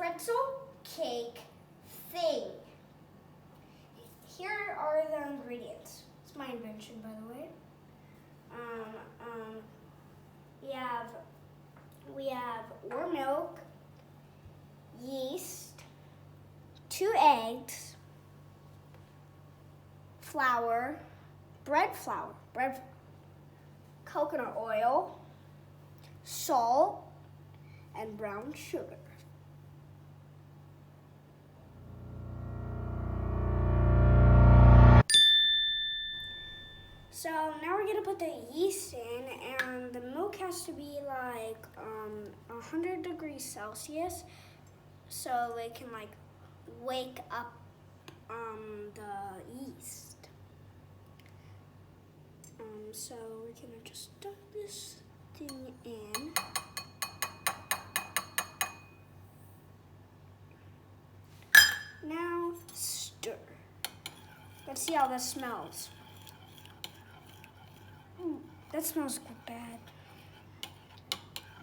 pretzel cake thing. Here are the ingredients. It's my invention, by the way. We have warm milk, yeast, 2 eggs, flour, bread flour, coconut oil, salt, and brown sugar. So now we're gonna put the yeast in, and the milk has to be like 100 degrees Celsius, so they can like wake up the yeast. So we're gonna just dump this thing in. Now stir. Let's see how this smells. That smells bad.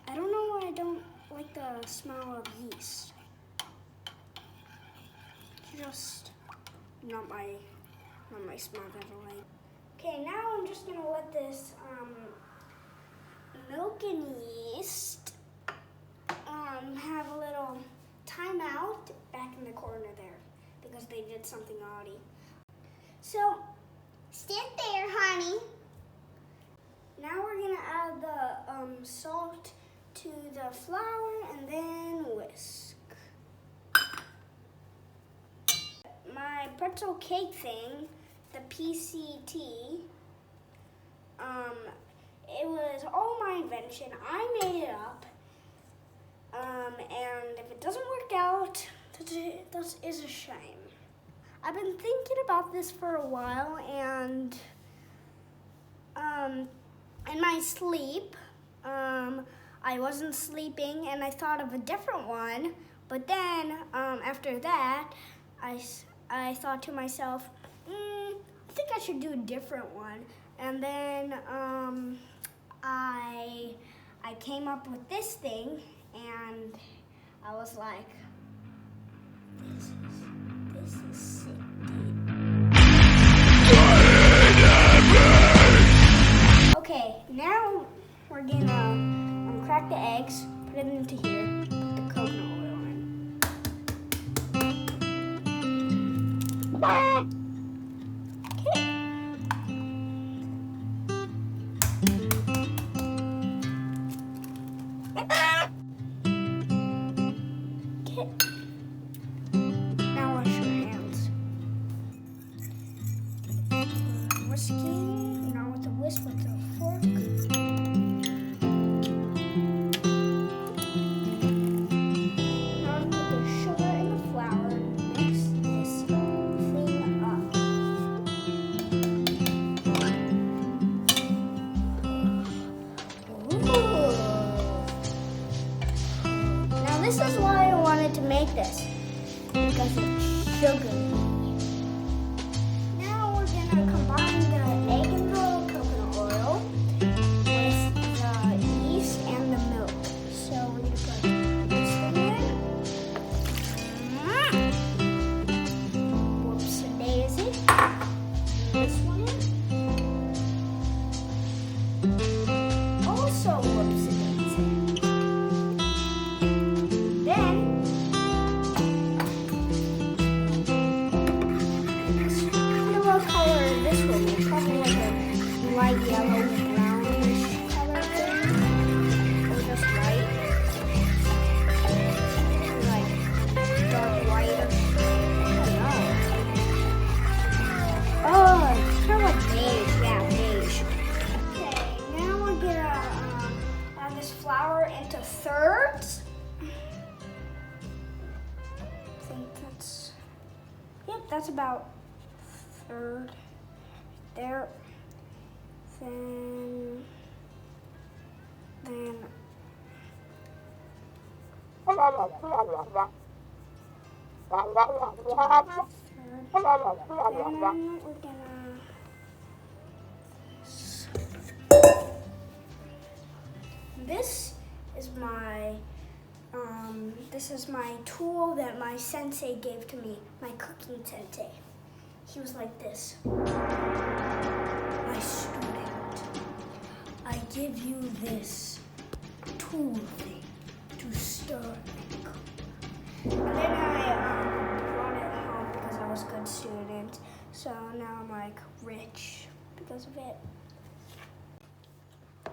I don't know why I don't like the smell of yeast. It's just not my smell that I like. Okay, now I'm just gonna let this milk and yeast have a little timeout back in the corner there because they did something naughty. So stand there, honey. Now we're gonna add the salt to the flour and then whisk. My pretzel cake thing, the PCT, it was all my invention. I made it up, and if it doesn't work out, that is a shame. I've been thinking about this for a while, and in my sleep, I wasn't sleeping and I thought of a different one, but then after that, I thought to myself, I think I should do a different one. And then I came up with this thing, and I was like, this is sick. Okay, now we're gonna crack the eggs, put it into here, put the coconut oil in. Okay. Okay. Now wash your hands. Whisking, now with the whisk with the fork. Now put the sugar and the flour and mix this thing up. Ooh. Now this is why I wanted to make this, because it's sugary. Now we're gonna combine the egg and the coconut oil with the yeast and the milk. So we're gonna put this thing in. Whoops a daisy. This one in. Also whoops a daisy. Then what color this will be? Probably like a light yellow, brownish color thing. Or just white. Like dark white. I don't know. Oh, it's kind of like beige. Yeah, beige. Okay, now we're gonna add this flour into thirds. I think that's, yep, that's about third there. Then Then this is my This is my tool that my sensei gave to me, my cooking sensei. He was like this. My student, I give you this tool thing to stir and cook. And then I brought it home because I was a good student. So now I'm like rich because of it.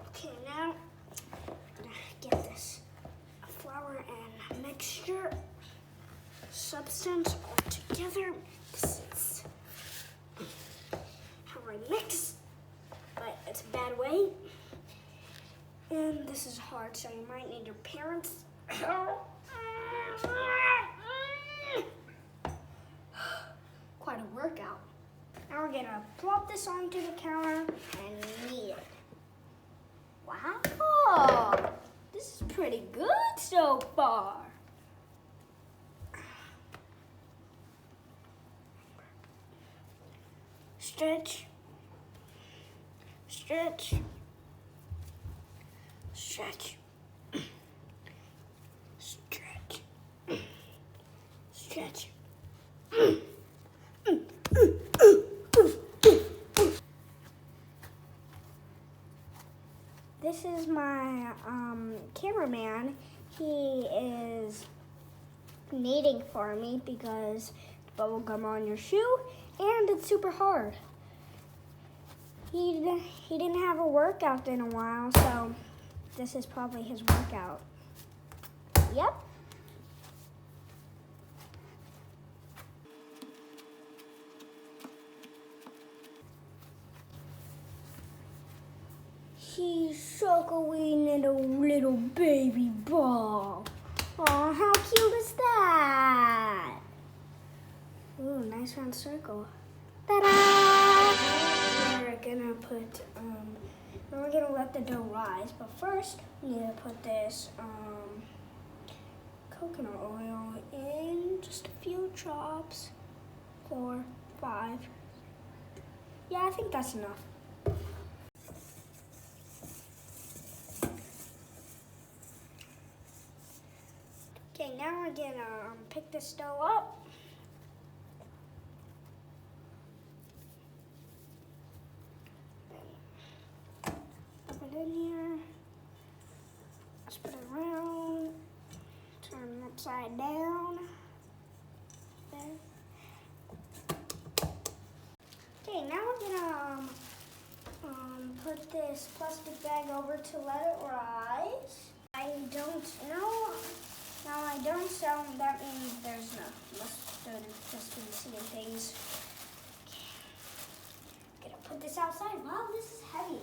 Okay, now I'm gonna get this flour and mixture substance all together. This is how I mix, but it's a bad way. And this is hard, so you might need your parents' help. Quite a workout. Now we're gonna plop this onto the counter and knead it. Wow, this is pretty good so far. Stretch, stretch, stretch, stretch, stretch. This is my cameraman. He is kneading for me because bubble gum on your shoe and it's super hard. He didn't have a workout in a while, so this is probably his workout. Yep. He's suckling in a little baby ball. Aw, how cute is that? Ooh, nice round circle. Ta-da! We're gonna put, we're gonna let the dough rise, but first we need to put this coconut oil in just a few drops. 4, 5. Yeah, I think that's enough. Okay, now we're gonna pick this dough up. Put it in here. Let's put it around. Turn it upside down. There. Okay, now we're gonna put this plastic bag over to let it rise. I don't know. Now I don't so that means there's no mustard just in seeing things. Okay. Gonna put this outside. Wow, this is heavy.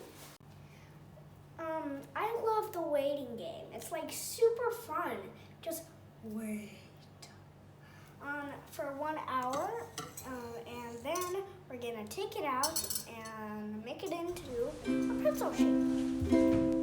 I love the waiting game. It's like super fun. Just wait. For 1 hour, and then we're gonna take it out and make it into a pretzel shape.